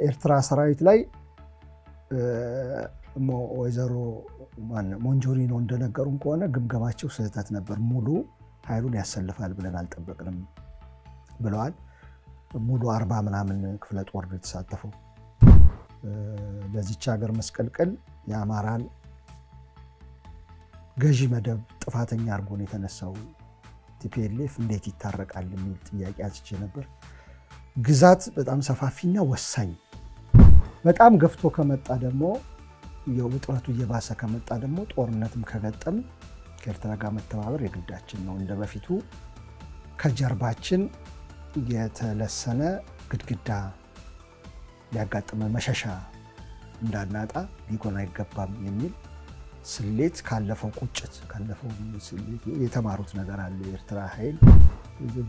ኤርትራ ሰራዊት ላይ ወይዘሮ ሞንጆሪኖ እንደነገሩን ከሆነ ግምገማቸው ስህተት ነበር ሙሉ ኃይሉን ያሰልፋል ብለን አልጠበቅንም ብለዋል ሙሉ 40 ምናምን ክፍለ ጦር ተሳተፈው ለዚች ሀገር መስቀልቀል ያማራን ገዢ መደብ ጥፋተኛ አርጎ ነው የተነሳው ቲፒኤልኤፍ እንዴት ይታረቃል የሚል ጥያቄ አስቼ ነበር ግዛት በጣም ሰፋፊና ወሳኝ በጣም ገፍቶ ከመጣ ደግሞ የውጥረቱ እየባሰ ከመጣ ደግሞ ጦርነትም ከገጠም ከኤርትራ ጋር መተባበር የግዳችን ነው እንደበፊቱ ከጀርባችን የተለሰነ ግድግዳ ሊያጋጥመን መሸሻ እንዳናጣ ሊሆን አይገባም የሚል ስሌት ካለፈው ቁጭት ካለፈው ስሌት የተማሩት ነገር አለ ኤርትራ ኃይል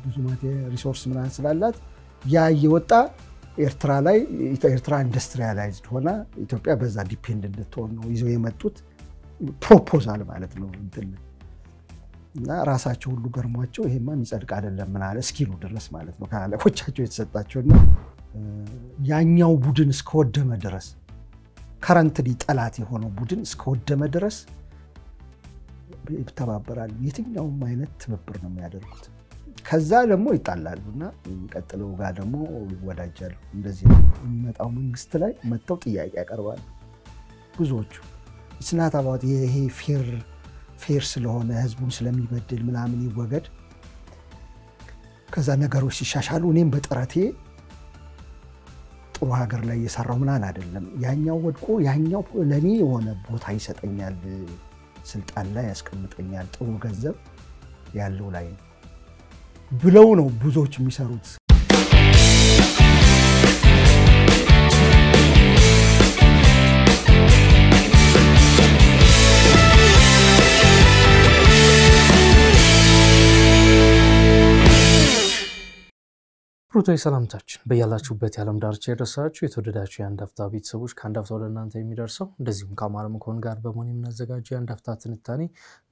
ብዙ ሪሶርስ ምናምን ስላላት ያ ይወጣ ኤርትራ ላይ ኤርትራ ኢንዱስትሪያላይዝድ ሆና ኢትዮጵያ በዛ ዲፔንደንት ሆኖ ይዘው የመጡት ፕሮፖዛል ማለት ነው እና ራሳቸው ሁሉ ገርሟቸው ይሄማ የሚጸድቅ አይደለም ምናለ እስኪሉ ድረስ ማለት ነው ካለቆቻቸው የተሰጣቸውና ያኛው ቡድን እስከወደመ ድረስ ከረንትሊ ጠላት የሆነው ቡድን እስከወደመ ድረስ ይተባበራል የትኛውም አይነት ትብብር ነው የሚያደርጉት ከዛ ደግሞ ይጣላሉና ቀጥለው ጋር ደግሞ ይወዳጃሉ እንደዚህ የሚመጣው መንግስት ላይ መተው ጥያቄ ያቀርባሉ ብዙዎቹ ስናት አባውት ይሄ ፌር ስለሆነ ህዝቡን ስለሚበድል ምናምን ይወገድ ከዛ ነገሮች ሲሻሻሉ እኔም በጥረቴ ጥሩ ሀገር ላይ የሰራው ምናን አይደለም ያኛው ወድቆ ያኛው ለኔ የሆነ ቦታ ይሰጠኛል ስልጣን ላይ ያስቀምጠኛል ጥሩ ገንዘብ ያለው ላይ ብለው ነው ብዙዎች የሚሰሩት ሩቶይ ሰላምታችን በያላችሁበት ያለም ዳርቻ ይደርሳችሁ የተወደዳችሁ የአንዳፍታ ቤተሰቦች ከአንዳፍታው ለእናንተ የሚደርሰው እንደዚሁም ከአማረም ኮን ጋር በመሆን የምናዘጋጀው የአንዳፍታ ትንታኔ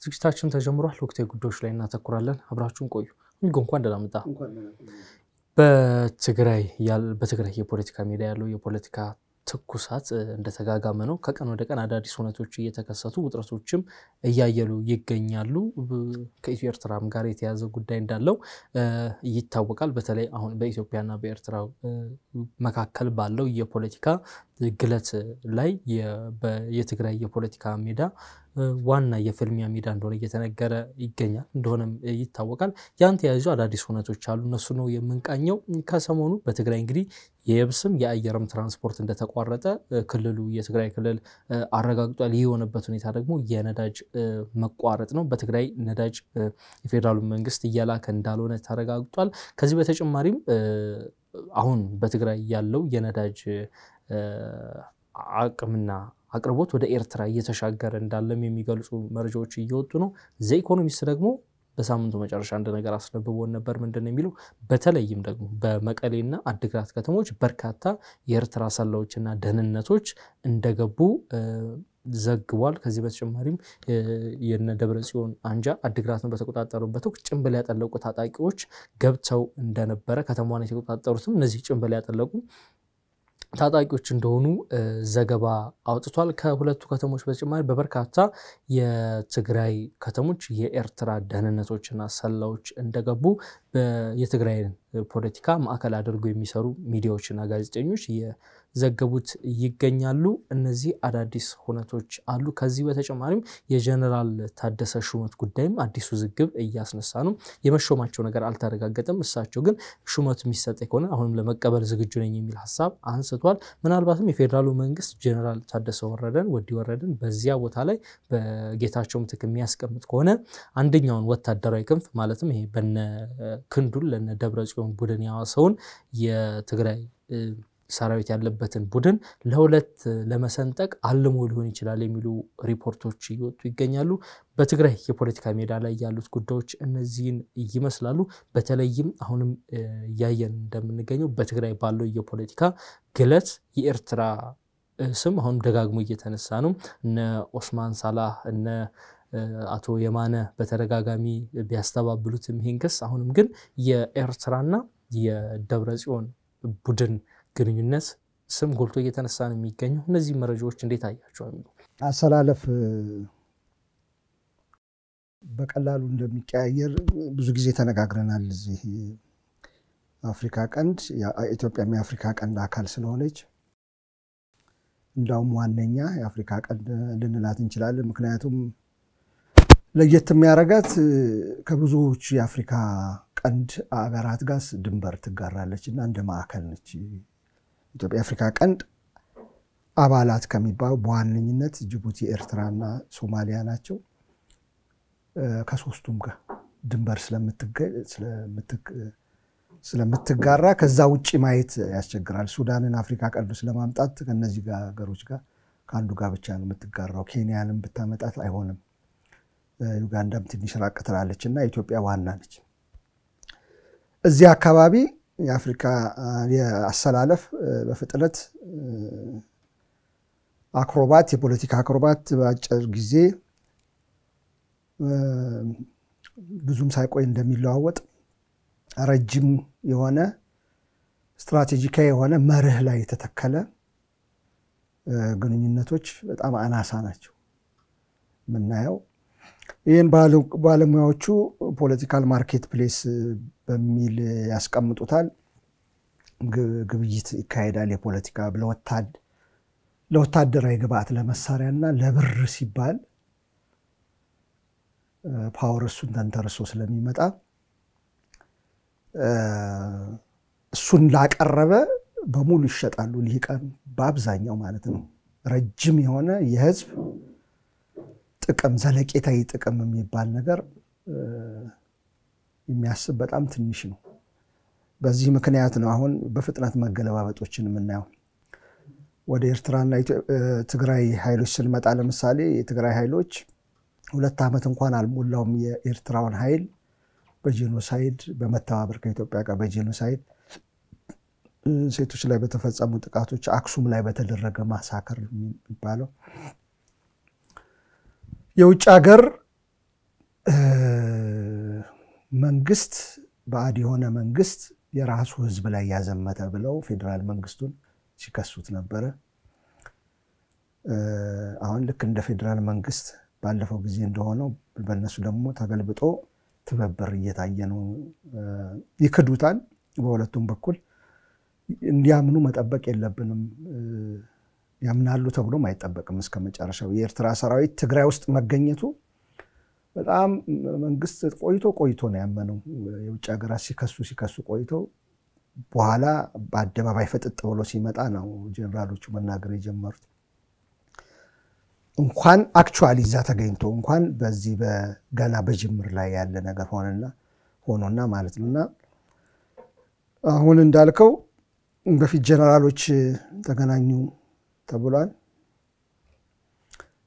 ዝግጅታችን ተጀምሯል ወቅታዊ ጉዳዮች ላይ እናተኩራለን አብራችሁን ቆዩ እንኳን ደህና መጣ በትግራይ የፖለቲካ ሜዳ ያለው የፖለቲካ ትኩሳት እንደተጋጋመ ነው ከቀን ወደ ቀን አዳዲስ ሆነቶች እየተከሰቱ ውጥረቶችም እያየሉ ይገኛሉ ከኢትዮ ኤርትራም ጋር የተያዘ ጉዳይ እንዳለው ይታወቃል በተለይ አሁን በኢትዮጵያና በኤርትራ መካከል ባለው የፖለቲካ ግለት ላይ የትግራይ የፖለቲካ ሜዳ ዋና የፍልሚያ ሜዳ እንደሆነ እየተነገረ ይገኛል እንደሆነም ይታወቃል ያን ተያይዞ አዳዲስ ሆነቶች አሉ እነሱ ነው የምንቃኘው ከሰሞኑ በትግራይ እንግዲህ የየብስም የአየርም ትራንስፖርት እንደተቋረጠ ክልሉ የትግራይ ክልል አረጋግጧል የሆነበት ሁኔታ ደግሞ የነዳጅ መቋረጥ ነው በትግራይ ነዳጅ የፌደራል መንግስት እያላከ እንዳልሆነ ተረጋግጧል ከዚህ በተጨማሪም አሁን በትግራይ ያለው የነዳጅ አቅምና አቅርቦት ወደ ኤርትራ እየተሻገረ እንዳለም የሚገልጹ መረጃዎች እየወጡ ነው ዘኢኮኖሚስት ደግሞ በሳምንቱ መጨረሻ አንድ ነገር አስነብቦን ነበር ምንድነው የሚለው በተለይም ደግሞ በመቀሌና አድግራት ከተሞች በርካታ የኤርትራ ሰላዮችና ደህንነቶች እንደገቡ ዘግቧል ከዚህ በተጨማሪም የነ ደብረጽዮን አንጃ አድግራትን በተቆጣጠሩበት ወቅት ጭንብል ያጠለቁ ታጣቂዎች ገብተው እንደነበረ ከተማዋን የተቆጣጠሩትም እነዚህ ጭንብል ያጠለቁ ታጣቂዎች እንደሆኑ ዘገባ አውጥቷል ከሁለቱ ከተሞች በተጨማሪ በበርካታ የትግራይ ከተሞች የኤርትራ ደህንነቶችና ሰላዮች እንደገቡ የትግራይ ፖለቲካ ማዕከል አድርገው የሚሰሩ ሚዲያዎችና ጋዜጠኞች የዘገቡት ይገኛሉ እነዚህ አዳዲስ ሆነቶች አሉ ከዚህ በተጨማሪም የጀነራል ታደሰ ሹመት ጉዳይም አዲሱ ዝግብ እያስነሳ ነው የመሾማቸው ነገር አልተረጋገጠም እሳቸው ግን ሹመቱ የሚሰጥ ከሆነ አሁንም ለመቀበል ዝግጁ ነኝ የሚል ሐሳብ አንስቷል ምናልባትም የፌደራሉ መንግስት ጀነራል ታደሰ ወረደን በዚያ ቦታ ላይ በጌታቸው ምትክ የሚያስቀምጥ ከሆነ አንደኛውን ወታደራዊ ክንፍ ማለትም ይሄ በነ ክንዱል ለነ ደብረጽዮን ቡድን ያዋሰውን የትግራይ ሰራዊት ያለበትን ቡድን ለሁለት ለመሰንጠቅ አልሞ ሊሆን ይችላል የሚሉ ሪፖርቶች ይወጡ ይገኛሉ በትግራይ የፖለቲካ ሜዳ ላይ ያሉት ጉዳዮች እነዚህን ይመስላሉ በተለይም አሁንም ያየን እንደምንገኘው በትግራይ ባለው የፖለቲካ ግለት የኤርትራ ስም አሁን ደጋግሞ እየተነሳ ነው እነ ኦስማን ሳላህ እነ አቶ የማነ በተረጋጋሚ ቢያስተባብሉትም ሂንክስ አሁንም ግን የኤርትራና የደብረጽዮን ቡድን ግንኙነት ስም ጎልቶ እየተነሳ ነው የሚገኘው። እነዚህ መረጃዎች እንዴት አያቸዋል? አሰላለፍ በቀላሉ እንደሚቀያየር ብዙ ጊዜ ተነጋግረናል። እዚህ አፍሪካ ቀንድ ኢትዮጵያም የአፍሪካ ቀንድ አካል ስለሆነች እንዳውም ዋነኛ የአፍሪካ ቀንድ ልንላት እንችላለን። ምክንያቱም ለየት የሚያረጋት ከብዙዎች የአፍሪካ ቀንድ አገራት ጋር ድንበር ትጋራለችና እንደ ማዕከል ነች። ኢትዮጵያ የአፍሪካ ቀንድ አባላት ከሚባሉ በዋነኝነት ጅቡቲ፣ ኤርትራና ሶማሊያ ናቸው። ከሶስቱም ጋር ድንበር ስለምትጋራ ከዛ ውጪ ማየት ያስቸግራል። ሱዳንን አፍሪካ ቀንድ ስለማምጣት ከነዚህ ሀገሮች ጋር ከአንዱ ጋር ብቻ ነው የምትጋራው። ኬንያንም ብታመጣት አይሆንም። ዩጋንዳም ትንሽ ራቅ ትላለችና ኢትዮጵያ ዋና ነች። እዚህ አካባቢ የአፍሪካ የአሰላለፍ በፍጥነት አክሮባት የፖለቲካ አክሮባት በአጭር ጊዜ ብዙም ሳይቆይ እንደሚለዋወጥ ረጅም የሆነ ስትራቴጂካዊ የሆነ መርህ ላይ የተተከለ ግንኙነቶች በጣም አናሳ ናቸው ምናየው። ይህን ባለሙያዎቹ ፖለቲካል ማርኬት ፕሌስ በሚል ያስቀምጡታል። ግብይት ይካሄዳል የፖለቲካ ለወታደራዊ ግብዓት ለመሳሪያና ለብር ሲባል ፓወር እሱን ተንተርሶ ስለሚመጣ እሱን ላቀረበ በሙሉ ይሸጣሉ ሊቃን በአብዛኛው ማለት ነው። ረጅም የሆነ የህዝብ ጥቅም ዘለቄታዊ ጥቅም የሚባል ነገር የሚያስብ በጣም ትንሽ ነው። በዚህ ምክንያት ነው አሁን በፍጥነት መገለባበጦችን የምናየው። ወደ ኤርትራና ትግራይ ኃይሎች ስንመጣ ለምሳሌ የትግራይ ኃይሎች 2 ዓመት እንኳን አልሞላውም የኤርትራውን ኃይል በጄኖሳይድ በመተባበር ከኢትዮጵያ ጋር በጄኖሳይድ ሴቶች ላይ በተፈጸሙ ጥቃቶች አክሱም ላይ በተደረገ ማሳከር የሚባለው የውጭ ሀገር መንግስት ባዕድ የሆነ መንግስት የራሱ ህዝብ ላይ ያዘመተ ብለው ፌደራል መንግስቱን ሲከሱት ነበር። አሁን ልክ እንደ ፌደራል መንግስት ባለፈው ጊዜ እንደሆነው በእነሱ ደግሞ ተገልብጦ ትበበር እየታየ ነው። ይክዱታል። በሁለቱም በኩል እንዲያምኑ መጠበቅ የለብንም። ያምናሉ ተብሎም አይጠበቅም እስከመጨረሻው። የኤርትራ ሰራዊት ትግራይ ውስጥ መገኘቱ በጣም መንግስት ቆይቶ ነው ያመነው። የውጭ ሀገራት ሲከሱ ቆይቶ በኋላ በአደባባይ ፈጥጥ ብሎ ሲመጣ ነው ጀነራሎቹ መናገር የጀመሩት። እንኳን አክቹአሊ እዛ ተገኝቶ እንኳን በዚህ በገና በጅምር ላይ ያለ ነገር ሆኖና ማለት ነውና አሁን እንዳልከው በፊት ጀነራሎች ተገናኙ ተብሏል።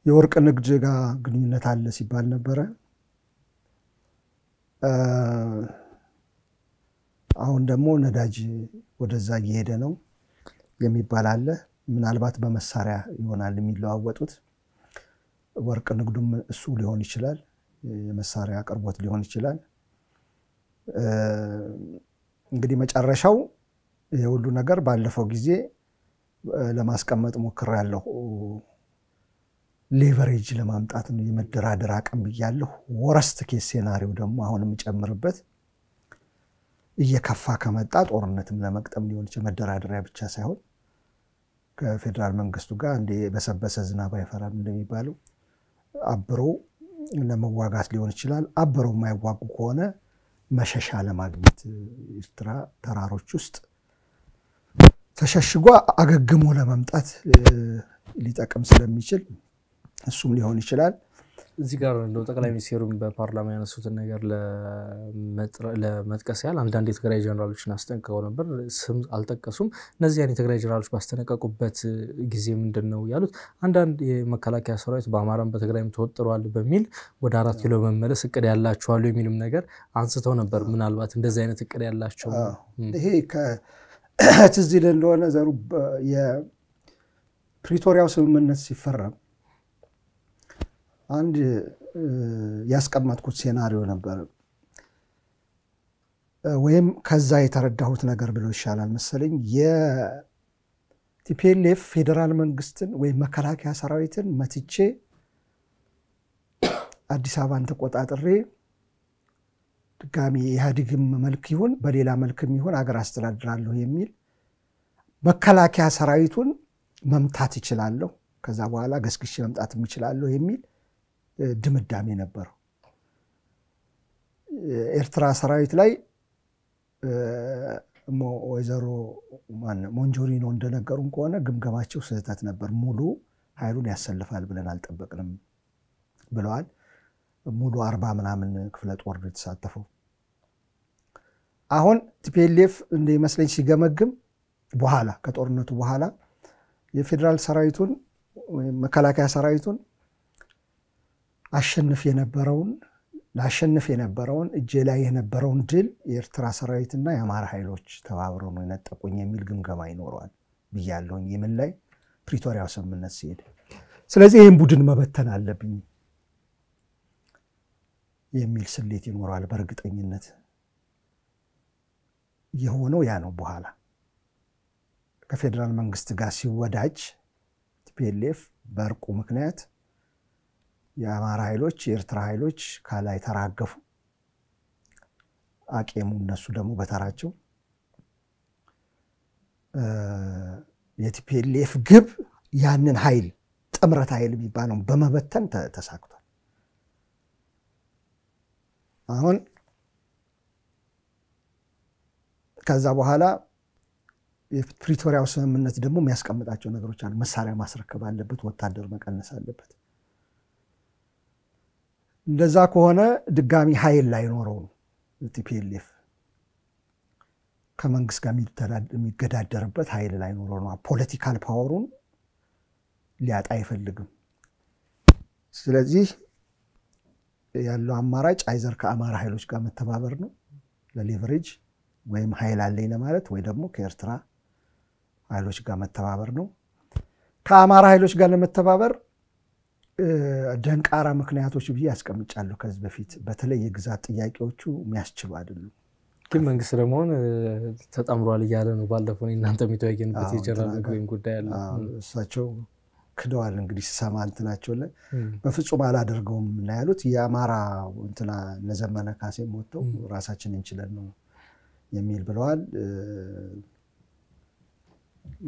የወርቅ ንግድ ጋር ግንኙነት አለ ሲባል ነበር። አሁን ደግሞ ነዳጅ ወደዛ እየሄደ ነው የሚባል አለ። ምናልባት በመሳሪያ ይሆናል የሚለዋወጡት። ወርቅ ንግዱም እሱ ሊሆን ይችላል፣ የመሳሪያ አቅርቦት ሊሆን ይችላል። እንግዲህ መጨረሻው የሁሉ ነገር ባለፈው ጊዜ ለማስቀመጥ ሞክሬያለሁ። ሌቨሬጅ ለማምጣት ነው የመደራደር አቅም ብያለሁ። ወረስት ኬስ ሴናሪዮ ደግሞ አሁንም ጨምርበት እየከፋ ከመጣ ጦርነትም ለመቅጠም ሊሆን ይችላል። መደራደሪያ ብቻ ሳይሆን ከፌደራል መንግስቱ ጋር እንደ በሰበሰ ዝናብ አይፈራም እንደሚባለው አብሮ ለመዋጋት ሊሆን ይችላል። አብሮ የማይዋጉ ከሆነ መሸሻ ለማግኘት ኤርትራ ተራሮች ውስጥ ተሸሽጎ አገግሞ ለመምጣት ሊጠቅም ስለሚችል እሱም ሊሆን ይችላል። እዚህ ጋር እንደው ጠቅላይ ሚኒስትሩም በፓርላማ ያነሱትን ነገር ለመጥቀስ ያህል አንዳንድ የትግራይ ጀነራሎችን አስጠንቅቀው ነበር። ስም አልጠቀሱም። እነዚህ የትግራይ ጀነራሎች ባስጠነቀቁበት ጊዜ ምንድነው ያሉት? አንዳንድ የመከላከያ ሰራዊት በአማራም በትግራይም ተወጥሯል በሚል ወደ 4 ኪሎ መመለስ እቅድ ያላቸው አሉ የሚልም ነገር አንስተው ነበር። ምናልባት እንደዚህ አይነት እቅድ ያላቸው ይሄ ከትዝ ይል እንደሆነ ዘሩ የፕሪቶሪያው ስምምነት ሲፈረም አንድ ያስቀመጥኩት ሴናሪዮ ነበር። ወይም ከዛ የተረዳሁት ነገር ብሎ ይሻላል መሰለኝ። ቲፒኤልኤፍ ፌደራል መንግስትን ወይ መከላከያ ሰራዊትን መትቼ አዲስ አበባን ተቆጣጥሬ ድጋሚ ኢህአዴግም መልክ ይሁን በሌላ መልክም ይሁን አገር አስተዳድራለሁ የሚል መከላከያ ሰራዊቱን መምታት ይችላልው ከዛ በኋላ ገስግሽ መምጣት ይችላልው የሚል ድምዳሜ ነበር ኤርትራ ሰራዊት ላይ ወይዘሮ ሞንጆሪኖ እንደነገሩን ከሆነ ግምገማቸው ስህተት ነበር ሙሉ ኃይሉን ያሰልፋል ብለን አልጠበቅንም ብለዋል ሙሉ 40 ምናምን ክፍለ ጦር ተሳተፈው አሁን ቲፒኤልኤፍ እንደሚመስለኝ ሲገመግም በኋላ ከጦርነቱ በኋላ የፌደራል ሰራዊቱን መከላከያ ሰራዊቱን ላሸንፍ የነበረውን እጄ ላይ የነበረውን ድል የኤርትራ ሰራዊትና የአማራ ኃይሎች ተባብረው ነው የነጠቁኝ የሚል ግምገማ ይኖራል ብያለሁኝ የምን ላይ ፕሪቶሪያው ስምምነት ሲሄድ ስለዚህ ይሄን ቡድን መበተን አለብኝ የሚል ስሌት ይኖራል በርግጠኝነት የሆነው ያ ነው በኋላ ከፌደራል መንግስት ጋር ሲወዳጅ ቲፒኤልኤፍ በርቁ ምክንያት የአማራ ኃይሎች የኤርትራ ኃይሎች ካላይ ተራገፉ አቄሙ እነሱ ደግሞ በተራቸው የቲፒኤልኤፍ ግብ ያንን ኃይል ጥምረት ኃይል የሚባለው በመበተን ተሳክቷል አሁን ከዛ በኋላ የፕሪቶሪያው ስምምነት ደግሞ የሚያስቀምጣቸው ነገሮች አሉ መሳሪያ ማስረከብ አለበት ወታደር መቀነስ አለበት እንደዛ ከሆነ ድጋሚ ኃይል ላይ ኖረው ቲፒኤልኤፍ ከመንግስት ጋር የሚገዳደርበት ኃይል ላይ ኖረው ነው ፖለቲካል ፓወሩን ሊያጣ አይፈልግም ስለዚህ ያለው አማራጭ አይዘር ከአማራ ኃይሎች ጋር መተባበር ነው ለሌቨሬጅ ወይም ኃይል አለኝ ለማለት ወይ ደግሞ ከኤርትራ ኃይሎች ጋር መተባበር ነው ከአማራ ኃይሎች ጋር ለመተባበር ደንቃራ ምክንያቶች ብዬ ያስቀምጫለሁ ከዚህ በፊት በተለይ የግዛት ጥያቄዎቹ የሚያስችሉ አይደሉም ግን መንግስት ደግሞ ተጣምሯል ይያለ ነው ባለፈው እናንተ የሚተወየንበት የጀነራል ነገርን ጉዳይ አለ እሳቸው ክደዋል እንግዲህ ሰማንትናቸው ላይ በፍጹም አላደርገውም እና ያሉት የአማራ እንትና ለዘመነ ካሴ ሞተው ራሳችን እንችላለን ነው የሚል ብለዋል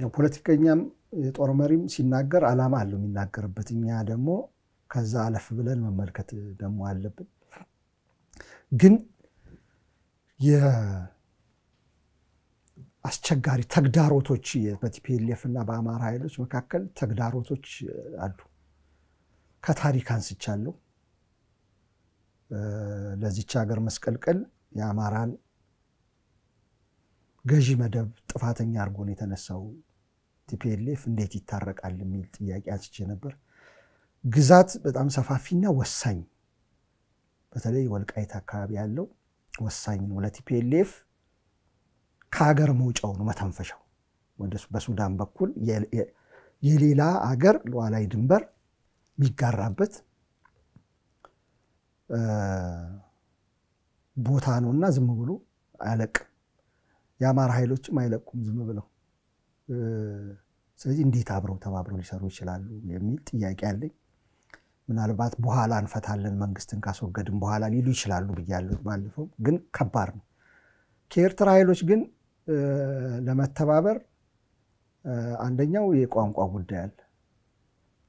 የፖለቲከኛም የጦር መሪም ሲናገር አላማ አለው የሚናገርበት እኛ ደግሞ ከዛ አለፍ ብለን መመልከት ደግሞ አለብን ግን የአስቸጋሪ ተግዳሮቶች በቲፒኤልኤፍ እና በአማራ ኃይሎች መካከል ተግዳሮቶች አሉ ከታሪክ አንስቻለሁ ለዚህች ሀገር መስቀልቀል የአማራን ገዢ መደብ ጥፋተኛ አርጎ ነው የተነሳው ቲፒኤልኤፍ እንዴት ይታረቃል የሚል ጥያቄ አንስቼ ነበር ግዛት በጣም ሰፋፊና ወሳኝ በተለይ ወልቃይት አካባቢ ያለው ወሳኝ ነው ለቲፒኤልኤፍ ከሀገር መውጫው ነው መተንፈሻው ወደሱ በሱዳን በኩል የሌላ ሀገር ሉዓላዊ ድንበር የሚጋራበት ቦታ ነውና ዝም ብሎ አለቅ የአማራ ኃይሎችም አይለቁም ዝም ብለው ስለዚህ እንዴት አብረው ተባብረው ሊሰሩ ይችላሉ የሚል ጥያቄ አለኝ ምናልባት በኋላ እንፈታለን መንግስትን ካስወገድን በኋላ ሊሉ ይችላሉ ብያለሁ ባለፈው ግን ከባድ ነው ከኤርትራ ኃይሎች ግን ለመተባበር አንደኛው የቋንቋ ጉዳይ አለ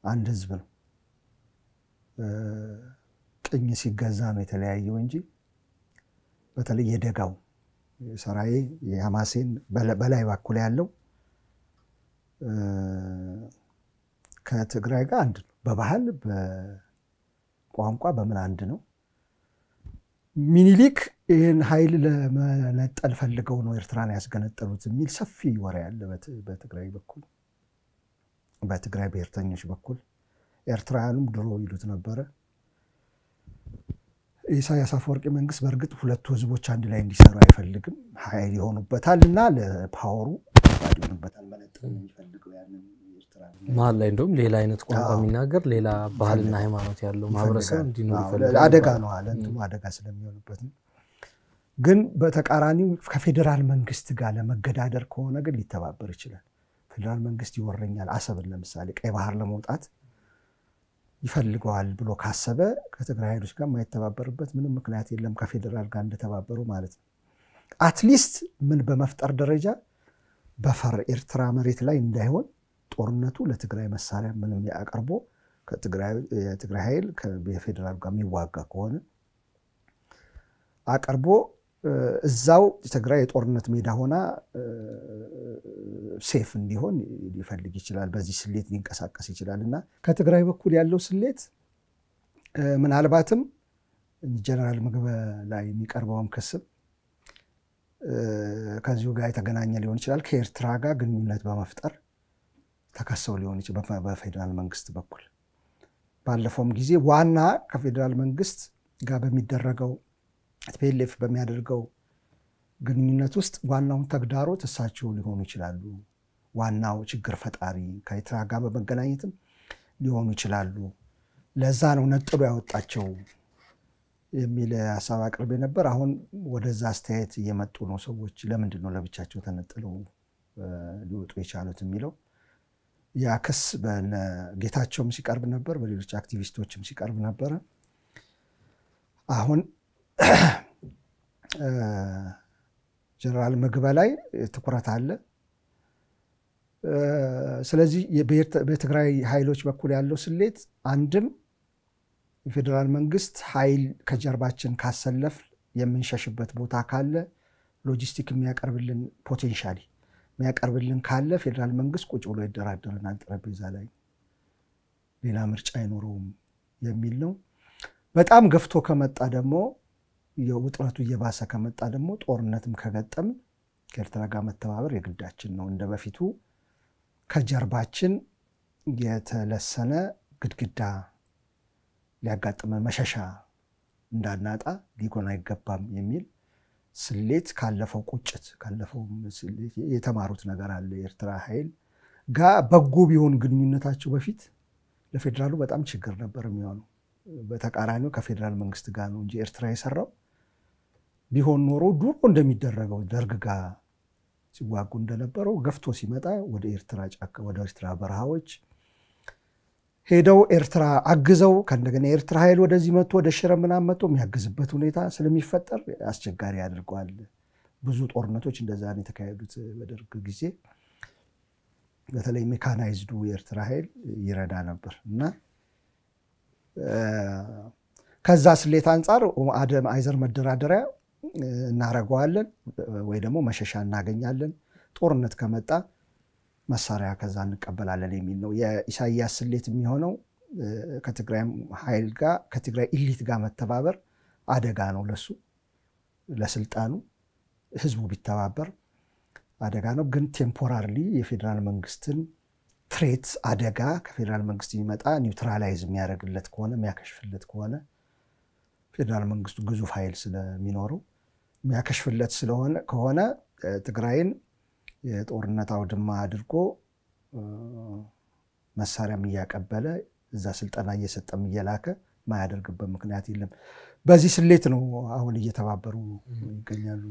አንድ ህዝብ ነው ቅኝ ሲገዛ ነው የተለያየው እንጂ በተለይ የደጋው ሰራይ የሐማሴን በላይ በኩል ያለው ከትግራይ ጋር አንድ ነው በባህል በቋንቋ በምን አንድ ነው ሚኒሊክ ይሄን ኃይል ለመነጠል ፈልገው ነው ኤርትራን ያስገነጠሉት የሚል ሰፊ ወሬ ያለ በትግራይ በኩል በትግራይ ብሔርተኞች በኩል ኤርትራውያኑም ድሮ ይሉት ነበር ኢሳያስ አፈወርቂ መንግስት በርግጥ ሁለቱ ህዝቦች አንድ ላይ እንዲሰሩ አይፈልግም ኃይል ይሆኑበታልና ለፓወሩ ባዲሆኑበታል መነጠል የሚፈልገው ያንን ኤርትራን ማል ላይ እንደውም ሌላ አይነት ቋንቋ የሚናገር ሌላ ባህልና ሃይማኖት ያለው ማህበረሰብ እንዲኖር ይፈልጋል አደጋ ነው አለ እንትኑ አደጋ ስለሚሆንበት ግን በተቃራኒው ከፌደራል መንግስት ጋር ለመገዳደር ከሆነ ግን ሊተባበር ይችላል ፌደራል መንግስት ይወረኛል አሰብን ለምሳሌ ቀይ ባህር ለመውጣት ይፈልገዋል ብሎ ካሰበ ከትግራይ ኃይሎች ጋር ማይተባበርበት ምንም ምክንያት የለም ከፌደራል ጋር እንደተባበሩ ማለት ነው አትሊስት ምን በመፍጠር ደረጃ በፈር ኤርትራ መሬት ላይ እንዳይሆን ጦርነቱ ለትግራይ መሳሪያ ምንም ያቀርቦ ከትግራይ ኃይል ከፌደራል ጋር የሚዋጋ ከሆነ አቀርቦ እዛው ትግራይ የጦርነት ሜዳ ሆና ሴፍ እንዲሆን ሊፈልግ ይችላል በዚህ ስሌት ሊንቀሳቀስ ይችላልና ከትግራይ በኩል ያለው ስሌት ምናልባትም ጀነራል ምግበ ላይ የሚቀርበውን ክስብ ከዚሁ ጋር የተገናኘ ሊሆን ይችላል ከኤርትራ ጋር ግንኙነት በመፍጠር ተከሰው ሊሆን ይችላል በፌደራል መንግስት በኩል ባለፈውም ጊዜ ዋና ከፌደራል መንግስት ጋር በሚደረገው ቲፒኤልኤፍ በሚያደርገው ግንኙነት ውስጥ ዋናው ተግዳሮት እሳቸው ሊሆኑ ይችላሉ ዋናው ችግር ፈጣሪ ከኤርትራ ጋር በመገናኘትም ሊሆኑ ይችላሉ ለዛ ነው ነጥሎ ያወጣቸው የሚል ሐሳብ አቅርቤ ነበር አሁን ወደዛ አስተያየት እየመጡ ነው ሰዎች ለምንድን ነው ለብቻቸው ተነጥለው ሊወጡ የቻሉት የሚለው ያክስ በጌታቸውም ሲቀርብ ነበር በሌሎች አክቲቪስቶችም ሲቀርብ ነበር አሁን ጀነራል ምግበ ላይ ትኩረት አለ ስለዚህ በትግራይ ኃይሎች በኩል ያለው ስሌት አንድም የፌደራል መንግስት ኃይል ከጀርባችን ካሰለፍ የምንሸሽበት ቦታ ካለ ሎጂስቲክ የሚያቀርብልን ፖቴንሻሊ የሚያቀርብልን ካለ ፌደራል መንግስት ቁጭ ብሎ ይደራደረናል ጠረጴዛ ላይ ሌላ ምርጫ አይኖርም የሚል ነው በጣም ገፍቶ ከመጣ ደግሞ የውጥረቱ እየባሰ ከመጣ ደግሞ ጦርነትም ከገጠም ከኤርትራ ጋር መተባበር የግዳችን ነው እንደበፊቱ ከጀርባችን የተለሰነ ግድግዳ ሊያጋጥመን መሸሻ እንዳናጣ ሊሆን አይገባም የሚል ስሌት ካለፈው ቁጭት ካለፈው ስሌት የተማሩት ነገር አለ ኤርትራ ኃይል ጋር በጎ ቢሆን ግንኙነታቸው በፊት ለፌደራሉ በጣም ችግር ነበር የሚሆነው በተቃራኒው ከፌደራል መንግስት ጋር ነው እንጂ ኤርትራ የሰራው ቢሆን ኖሮ ዱሮ እንደሚደረገው ደርግ ጋር ሲዋጉ እንደነበረው ገፍቶ ሲመጣ ወደ ኤርትራ ጫካ ወደ ኤርትራ በረሃዎች ሄደው ኤርትራ አግዘው ከእንደገና ኤርትራ ኃይል ወደዚህ መጥቶ ወደ ሽረ ምናምን መጥቶ የሚያግዝበት ሁኔታ ስለሚፈጠር አስቸጋሪ ያደርገዋል ብዙ ጦርነቶች እንደዛ ነው የተካሄዱት በደርግ ጊዜ በተለይ ሜካናይዝዱ የኤርትራ ኃይል ይረዳ ነበር እና ከዛ ስሌት አንፃር አደም አይዘር መደራደሪያ እናረጋዋለን ወይ ደግሞ መሸሻ እናገኛለን ጦርነት ከመጣ መሳሪያ ከዛ እንቀበላለን የሚል ነው የኢሳያስ ስሌት የሚሆነው ከትግራይ ኃይል ጋር ከትግራይ ኢሊት ጋር መተባበር አደጋ ነው ለሱ ለስልጣኑ ህዝቡ ቢተባበር አደጋ ነው ግን ቴምፖራሪሊ የፌደራል መንግስትን ትሬት አደጋ ከፌደራል መንግስት የሚመጣ ኒውትራላይዝ የሚያደርግለት ከሆነ የሚያከሽፍለት ከሆነ ፌደራል መንግስቱ ግዙፍ ኃይል ስለሚኖረው የሚያከሽፍለት ስለሆነ ከሆነ ትግራይን የጦርነት አውድማ አድርጎ መሳሪያም እያቀበለ እዛ ስልጣና እየሰጠም እየላከ ማያደርግበት ምክንያት የለም በዚህ ስሌት ነው አሁን እየተባበሩ ይገኛሉ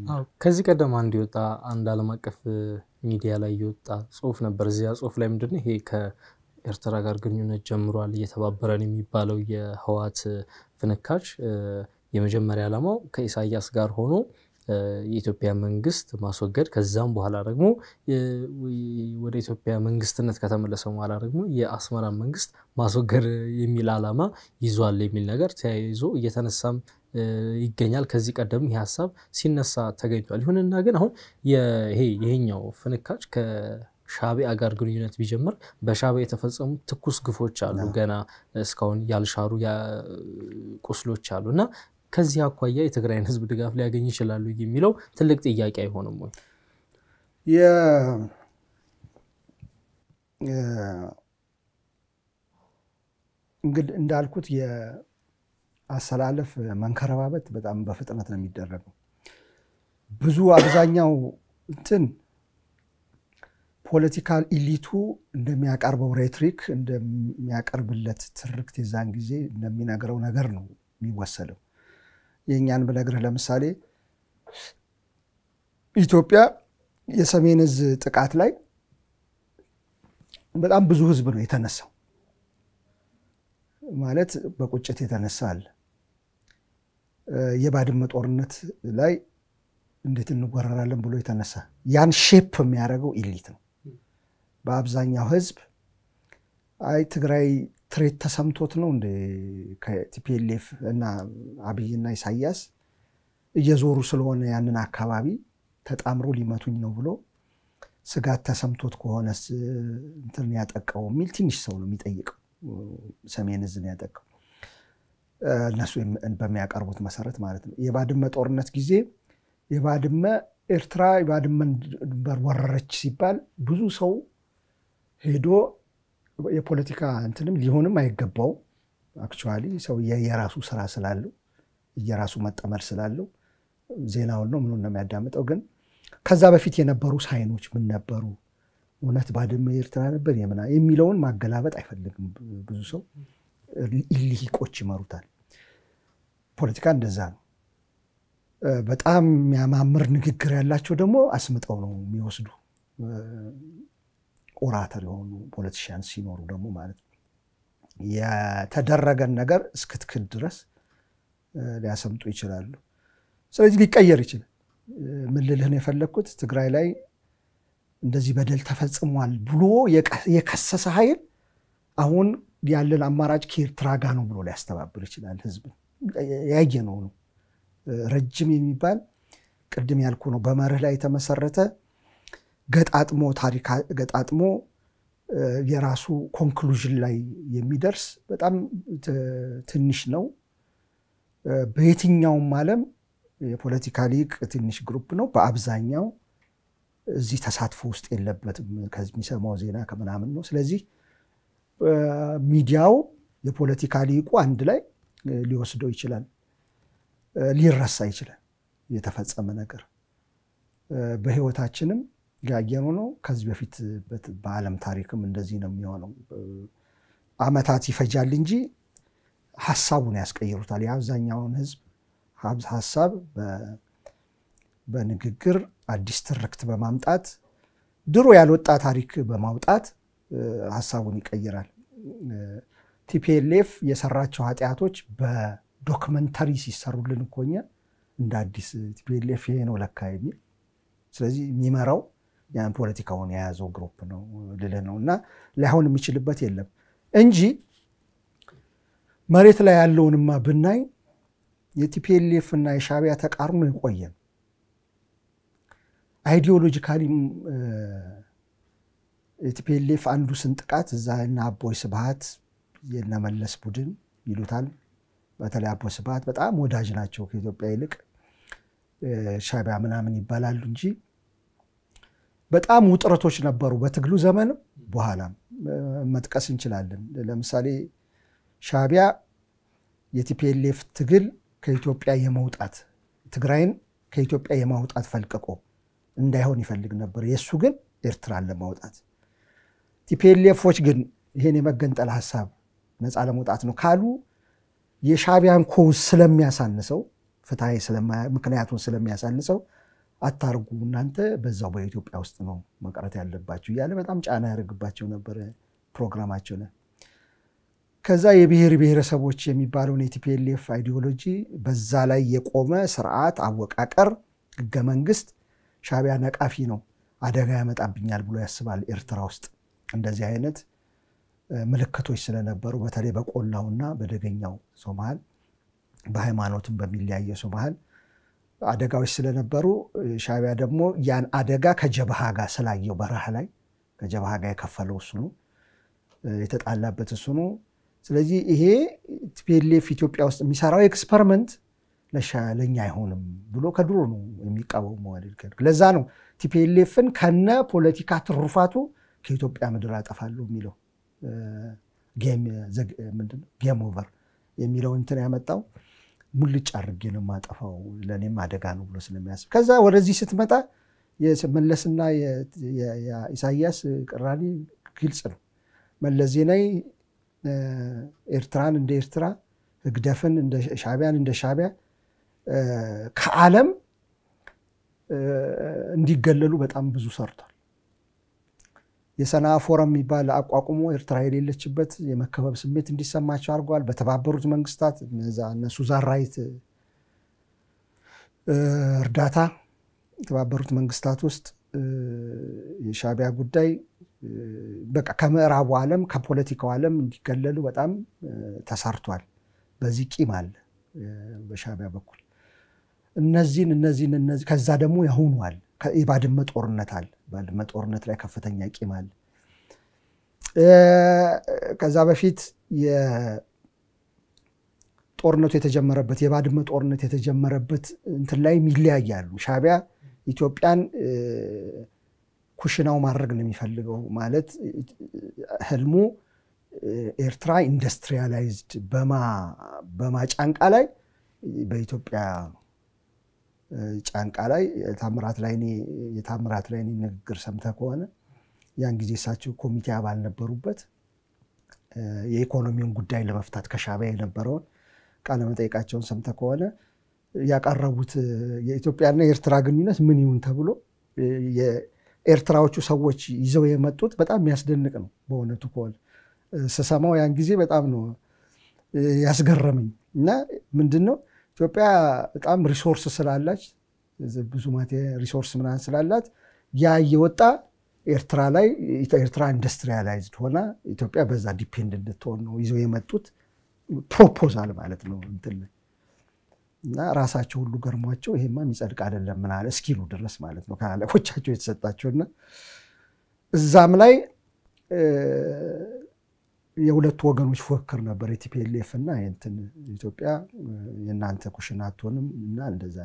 ከዚህ ቀደም አንድ ይወጣ አንድ ዓለም አቀፍ ሚዲያ ላይ ይወጣ ጽሁፍ ነበር እዚያ ጽሁፍ ላይ ምንድነው ይሄ ከኤርትራ ጋር ግንኙነት ጀምሯል እየተባበረን የሚባለው የህዋት ፍንካች የመጀመሪያ ዓላማው ከኢሳያስ ጋር ሆኖ የኢትዮጵያ መንግስት ማስወገድ ከዛም በኋላ ደግሞ ወደ ኢትዮጵያ መንግስትነት ከተመለሰው በኋላ ደግሞ የአስመራ መንግስት ማስወገድ የሚል ዓላማ ይዟል የሚል ነገር ተያይዞ እየተነሳም ይገኛል ከዚህ ቀደም ይሄ ሐሳብ ሲነሳ ተገኝቷል ይሁንና ግን አሁን ይሄኛው ፍንካች ከሻቢያ ጋር ግንኙነት ቢጀምር በሻቢያ የተፈጸሙ ትኩስ ግፎች አሉ ገና እስካሁን ያልሻሩ ቁስሎች አሉና ከዚህ አኳያ የትግራይን ህዝብ ድጋፍ ሊያገኝ ይችላል የሚለው ትልቅ ጥያቄ አይሆንም ወይ እንግዲህ እንዳልኩት የአሰላለፍ መንከረባበት በጣም በፍጥነት ነው የሚደረገው ብዙ አብዛኛው ፖለቲካል ኢሊቱ እንደሚያቀርበው ሬትሪክ እንደሚያቀርብለት ትርክት የዛን ጊዜ እንደሚነግረው ነገር ነው የሚወሰደው የኛን በነገር ለምሳሌ ኢትዮጵያ የሰሜን ዕዝ ጥቃት ላይ በጣም ብዙ ህዝብ ነው የተነሳው ማለት በቁጭት የተነሳል የባድመ ጦርነት ላይ እንዴት እንወራራለን ብሎ የተነሳ ያን ሼፕ የሚያደርገው ኢሊት ነው በአብዛኛው ህዝብ አይ ትግራይ ትሬት ተሰምቶት ነው እንደ ከቲፒኤልኤፍ እና አብይና ኢሳያስ እየዞሩ ስለሆነ ያንን አካባቢ ተጣምሮ ሊመቱኝ ነው ብሎ ስጋት ተሰምቶት ከሆነስ እንትን ያጠቃው ሚል ትንሽ ሰው ነው የሚጠይቀው ሰሜን ህዝብ ያጠቃው እነሱ በሚያቀርቡት መሰረት ማለት ነው የባድመ ጦርነት ጊዜ የባድመ ኤርትራ የባድመን ድንበር ወረረች ሲባል ብዙ ሰው ሄዶ የፖለቲካ እንትንም ሊሆንም አይገባው አክቹአሊ ሰው የራሱ ስራ ስላለው የራሱ መጠመር ስላለው ዜናውን ነው ምኑን ነው የሚያዳምጠው ግን ከዛ በፊት የነበሩ ሳይኖች ምን ነበሩ እውነት ባድመ ኤርትራ ነበር የምና የሚለውን ማገላበጥ አይፈልግም ብዙ ሰው ኢሊቆች ይመሩታል ፖለቲካ እንደዛ ነው በጣም የሚያማምር ንግግር ያላቸው ደግሞ አስመጣው ነው የሚወስዱ ኦራተር የሆኑ ፖለቲሻንስ ሲኖሩ ደግሞ ማለት ነው የተደረገን ነገር እስክትክድ ድረስ ሊያሰምጡ ይችላሉ ስለዚህ ሊቀየር ይችላል ምን ልልህ ነው የፈለኩት ትግራይ ላይ እንደዚህ በደል ተፈጽሟል ብሎ የከሰሰ ኃይል አሁን ያለን አማራጭ ከኤርትራ ጋር ነው ብሎ ሊያስተባብር ይችላል ህዝብ ያየነው ነው ረጅም የሚባል ቅድም ያልኩ ነው በመርህ ላይ የተመሰረተ ገጣጥሞ ታሪክ ገጣጥሞ የራሱ ኮንክሉዥን ላይ የሚደርስ በጣም ትንሽ ነው በየትኛውም ዓለም የፖለቲካ ሊቅ ትንሽ ግሩፕ ነው በአብዛኛው እዚህ ተሳትፎ ውስጥ የለበትም ከዚህ የሚሰማው ዜና ከመናምን ነው ስለዚህ ሚዲያው የፖለቲካ ሊቁ አንድ ላይ ሊወስደው ይችላል ሊረሳ ይችላል የተፈጸመ ነገር በህይወታችንም ያየነው ነው ከዚህ በፊት በዓለም ታሪክም እንደዚህ ነው የሚሆነው አመታት ይፈጃል እንጂ ሐሳቡን ያስቀይሩታል የአብዛኛውን ህዝብ ሐሳብ በንግግር አዲስ ትርክት በማምጣት ድሮ ያልወጣ ታሪክ በማውጣት ሐሳቡን ይቀይራል ቲፒኤልኤፍ የሰራቸው ኃጢያቶች በዶክመንታሪ ሲሰሩልን ቆኛ እንደ አዲስ ቲፒኤልኤፍ ነው ለካ የሚል ስለዚህ የሚመራው ያን ፖለቲካውን የያዘው ግሩፕ ነው ልልህ ነውና ላይሆን የሚችልበት የለም እንጂ መሬት ላይ ያለውንማ ብናይ የቲፒኤልኤፍ እና የሻቢያ ተቃርኖ ይቆየን አይዲዮሎጂካሊ የቲፒኤልኤፍ አንዱ ስንጥቃት እዛና አቦይ ስብሃት የነመለስ ቡድን ይሉታል በተለይ አቦይ ስብሃት በጣም ወዳጅ ናቸው ከኢትዮጵያ ይልቅ ሻቢያ ምናምን ይባላሉ እንጂ በጣም ውጥረቶች ነበሩ በትግሉ ዘመን በኋላም መጥቀስ እንችላለን ለምሳሌ ሻቢያ የቲፒኤልኤፍ ትግል ከኢትዮጵያ የመውጣት ትግራይን ከኢትዮጵያ የማውጣት ፈልቀቆ እንዳይሆን ይፈልግ ነበር የሱ ግን ኤርትራን ለማውጣት ቲፒኤልኤፎች ግን ይሄን የመገንጠል ሐሳብ ነፃ ለመውጣት ነው ካሉ የሻቢያን ኮዝ ስለሚያሳንሰው ፍትሃይ ምክንያቱን ስለሚያሳንሰው አታርጉ እናንተ በዛው በኢትዮጵያ ውስጥ ነው መቀረት ያለባችሁ ያለ በጣም ጫና ያደርግባቸው ነበር ፕሮግራማቸው ነው ከዛ የብሔር ብሔረሰቦች የሚባለው የቲፒኤልኤፍ አይዲዮሎጂ በዛ ላይ የቆመ ስርዓት አወቃቀር ህገ መንግስት ሻቢያ ነቃፊ ነው አደጋ ያመጣብኛል ብሎ ያስባል ኤርትራ ውስጥ እንደዚህ አይነት ምልክቶች ስለነበሩ በተለይ በቆላውና በደገኛው ሶማል በሃይማኖትም በሚለያየ ሶማል አደጋዎች ስለነበሩ ሻቢያ ደግሞ ያን አደጋ ከጀብሃ ጋር ስላየው በረሃ ላይ ከጀብሃ ጋር የከፈለው እሱ ነው የተጣላበት እሱ ነው ስለዚህ ይሄ ቲፒኤልኤፍ ኢትዮጵያ ውስጥ የሚሰራው ኤክስፐሪመንት ለኛ አይሆንም ብሎ ከድሮ ነው የሚቃወመው አይደል ለዛ ነው ቲፒኤልኤፍን ከነ ፖለቲካ ትሩፋቱ ከኢትዮጵያ ምድር አጠፋሉ የሚለው ጌም ኦቨር የሚለው እንትን ያመጣው ሙልጭ አርጌ ነው ማጠፋው ለኔም አደጋ ነው ብሎ ስለሚያስብ ከዛ ወደዚህ ስትመጣ የመለስና የኢሳያስ ቅራኔ ግልጽ ነው መለስ ዜናዊ ኤርትራን እንደ ኤርትራ ህግደፍን እንደ ሻቢያን እንደ ሻቢያ ከዓለም እንዲገለሉ በጣም ብዙ ሰርቷል የሰና ፎረም የሚባል አቋቁሞ ኤርትራ የሌለችበት የመከበብ ስሜት እንዲሰማቸው አድርጓል። በተባበሩት መንግስታት እነሱ ዛራይት እርዳታ የተባበሩት መንግስታት ውስጥ የሻዕቢያ ጉዳይ በቃ ከምዕራቡ ዓለም ከፖለቲካው ዓለም እንዲገለሉ በጣም ተሰርቷል። በዚህ ቂም አለ በሻዕቢያ በኩል እነዚህ ከዛ ደግሞ ያሁኑዋል የባድመ ጦርነት አለ። ባድመ ጦርነት ላይ ከፍተኛ ቂም አለ። ከዛ በፊት የጦርነቱ የተጀመረበት የባድመ ጦርነት የተጀመረበት እንትን ላይ ይለያያሉ። ሻዕቢያ ኢትዮጵያን ኩሽናው ማድረግ ነው የሚፈልገው ማለት ህልሙ ኤርትራ ኢንዱስትሪያላይዝድ በማጫንቃ ላይ በኢትዮጵያ ጫንቃ ላይ የታምራት ላይ ንግግር ሰምተህ ከሆነ ያን ጊዜ እሳቸው ኮሚቴ አባል ነበሩበት የኢኮኖሚውን ጉዳይ ለመፍታት ከሻዕቢያ የነበረውን ቃለ መጠይቃቸውን ሰምተህ ከሆነ ያቀረቡት የኢትዮጵያና የኤርትራ ግንኙነት ምን ይሁን ተብሎ የኤርትራዎቹ ሰዎች ይዘው የመጡት በጣም የሚያስደንቅ ነው። በእውነቱ ከሆነ ስሰማው ያን ጊዜ በጣም ነው ያስገረመኝ እና ምንድነው ኢትዮጵያ በጣም ሪሶርስ ስላላች ብዙ ሪሶርስ ምናምን ስላላት ያ እየወጣ ኤርትራ ላይ ኤርትራ ኢንዱስትሪያላይዝድ ሆና ኢትዮጵያ በዛ ዲፔንደንት እንድትሆን ነው ይዘው የመጡት ፕሮፖዛል ማለት ነው እንትን እና ራሳቸው ሁሉ ገርሟቸው ይሄማ የሚጸድቅ አይደለም ምን አለ እስኪሉ ድረስ ማለት ነው ካለቆቻቸው የተሰጣቸውና እዛም ላይ የሁለቱ ወገኖች ፉክክር ነበር የቲፒኤልኤፍ እና እንትን ኢትዮጵያ የናንተ ኩሽና አትሆንም እና እንደዛ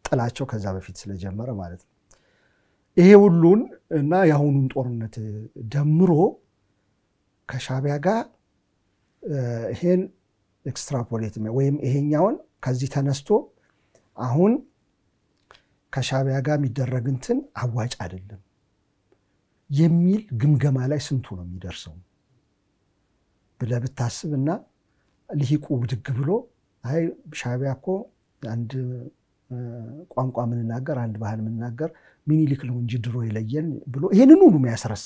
ጥላቸው ከዛ በፊት ስለጀመረ ማለት ነው። ይሄ ሁሉን እና ያሁኑን ጦርነት ደምሮ ከሻዕቢያ ጋር ይሄን ኤክስትራፖሌት ወይም ይሄኛውን ከዚህ ተነስቶ አሁን ከሻዕቢያ ጋር የሚደረግ እንትን አዋጭ አይደለም የሚል ግምገማ ላይ ስንቱ ነው የሚደርሰው ብለህ ብታስብና ልሂቁ ብድግ ብሎ አይ ሻዕቢያ እኮ አንድ ቋንቋ ምንናገር አንድ ባህል ምንናገር ሚኒሊክ ነው እንጂ ድሮ ይለየን ብሎ ይሄንን ሁሉ የሚያስረሳ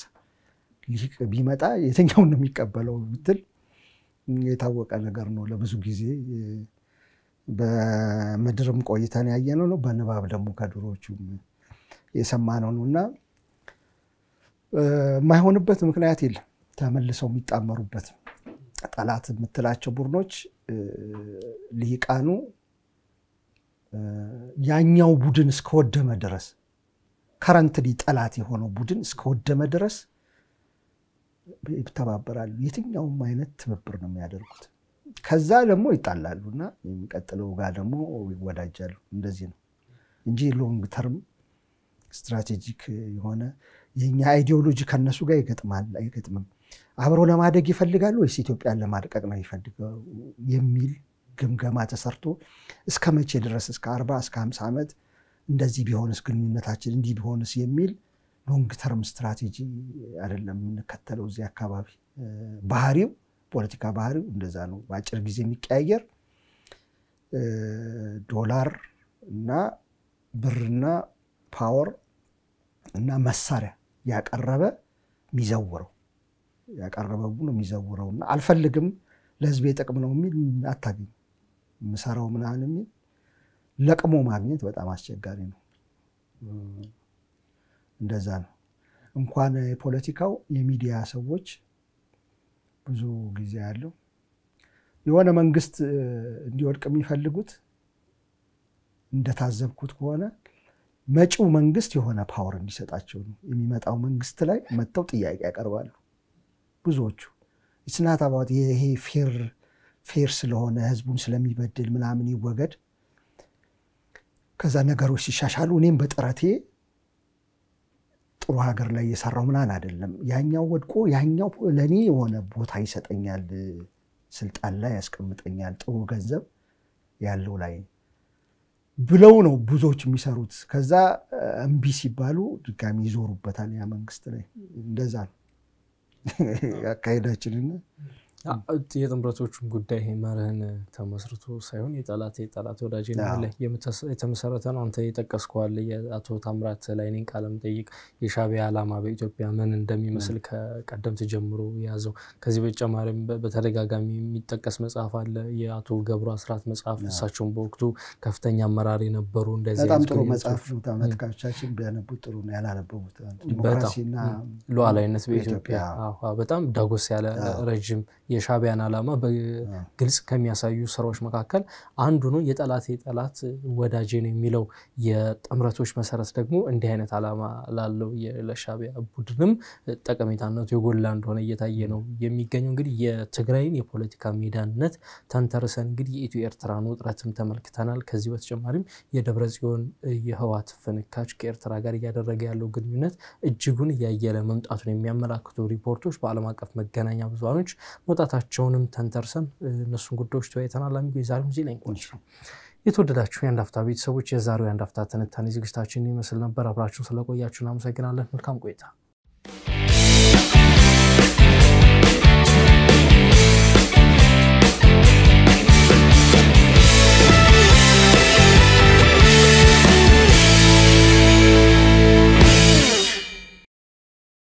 ልሂቅ ቢመጣ የትኛውን ነው የሚቀበለው ብትል የታወቀ ነገር ነው። ለብዙ ጊዜ በመድርም ቆይታን ያየነው ነው በንባብ ደግሞ ከድሮቹ የሰማነው ነውና ማይሆንበት ምክንያት የለም። ተመልሰው የሚጣመሩበት ጠላት የምትላቸው ቡድኖች ልሂቃኑ ያኛው ቡድን እስከወደመ ድረስ ከረንትሊ ጠላት የሆነው ቡድን እስከወደመ ድረስ ይተባበራሉ። የትኛውም አይነት ትብብር ነው የሚያደርጉት። ከዛ ደግሞ ይጣላሉና የሚቀጥለው ጋር ደግሞ ይወዳጃሉ። እንደዚህ ነው እንጂ ሎንግ ተርም ስትራቴጂክ የሆነ የኛ አይዲዮሎጂ ከነሱ ጋር አይገጥምም። አብረው ለማደግ ይፈልጋሉ ወይስ ኢትዮጵያን ለማድቀቅ ነው ይፈልጋሉ የሚል ግምገማ ተሰርቶ እስከመቼ ድረስ እስከ 40 እስከ 50 ዓመት እንደዚህ ቢሆንስ ግንኙነታችን እንዲህ ቢሆንስ የሚል ሎንግ ተርም ስትራቴጂ አይደለም የምንከተለው። እዚህ አካባቢ ባህሪው ፖለቲካ ባህሪው እንደዛ ነው። በአጭር ጊዜ የሚቀያየር ዶላር እና ብርና ፓወር እና መሳሪያ ያቀረበ ሚዘውረው ያቀረበው ነው ሚዘውረውና አልፈልግም ለህዝብ የጥቅም ነው የሚል አታገኝ መሳራው ምናምን የሚል ለቅሞ ማግኘት በጣም አስቸጋሪ ነው። እንደዛ ነው። እንኳን የፖለቲካው የሚዲያ ሰዎች ብዙ ጊዜ ያለው የሆነ መንግስት እንዲወድቅ የሚፈልጉት እንደታዘብኩት ከሆነ መጪው መንግስት የሆነ ፓወር እንዲሰጣቸው ነው። የሚመጣው መንግስት ላይ መተው ጥያቄ ያቀርባሉ ብዙዎቹ። ኢስናት አባውት ይሄ ፌር ስለሆነ ህዝቡን ስለሚበድል ምናምን ይወገድ ከዛ ነገሮች ሲሻሻሉ እኔም በጥረቴ ጥሩ ሀገር ላይ የሰራው ምናን አይደለም ያኛው ወድቆ ያኛው ለኔ የሆነ ቦታ ይሰጠኛል ስልጣን ላይ ያስቀምጠኛል ጥሩ ገንዘብ ያለው ላይ ብለው ነው ብዙዎች የሚሰሩት። ከዛ እምቢ ሲባሉ ድጋሚ ይዞሩበታል ያ መንግስት ላይ። እንደዛ ነው ያካሄዳችንና የጥምረቶቹን ጉዳይ መርህን ተመስርቶ ሳይሆን የጠላት ወዳጅ ነው ላይ የተመሰረተ ነው። አንተ የጠቀስከዋል የአቶ ታምራት ላይኔን ቃለ መጠይቅ የሻዕቢያ ዓላማ በኢትዮጵያ ምን እንደሚመስል ከቀደምት ጀምሮ ያዘው። ከዚህ በተጨማሪም በተደጋጋሚ የሚጠቀስ መጽሐፍ አለ የአቶ ገብሩ አስራት መጽሐፍ። እሳቸውም በወቅቱ ከፍተኛ አመራር የነበሩ እንደዚህ በጣም ጥሩ መጽሐፍ ነው። ተመልካቾቻችን ቢያነቡት ጥሩ ነው። ያላነበቡት ዲሞክራሲና ሉዓላዊነት በኢትዮጵያ በጣም ዳጎስ ያለ ረጅም የሻዕቢያን ዓላማ በግልጽ ከሚያሳዩ ስራዎች መካከል አንዱ ነው። የጠላት ወዳጅ ነው የሚለው የጥምረቶች መሰረት ደግሞ እንዲህ አይነት ዓላማ ላለው ለሻዕቢያ ቡድንም ጠቀሜታነቱ የጎላ እንደሆነ እየታየ ነው የሚገኘው። እንግዲህ የትግራይን የፖለቲካ ሜዳነት ተንተርሰን እንግዲህ የኢትዮ ኤርትራን ውጥረትም ተመልክተናል። ከዚህ በተጨማሪም የደብረጽዮን የህወሓት ፍንካች ከኤርትራ ጋር እያደረገ ያለው ግንኙነት እጅጉን እያየለ መምጣቱን የሚያመላክቱ ሪፖርቶች በዓለም አቀፍ መገናኛ ብዙሃኖች መውጣታቸውንም ተንተርሰን እነሱን ጉዳዮች ተወያይተናል። የዛሬው ጊዜ ላይ እንቆያለን። የተወደዳችሁ የአንድ አፍታ ቤተሰቦች የዛሬው የአንድ አፍታ ትንታኔ ዝግጅታችን ይመስል ነበር። አብራችሁን ስለቆያችሁን አመሰግናለን። መልካም ቆይታ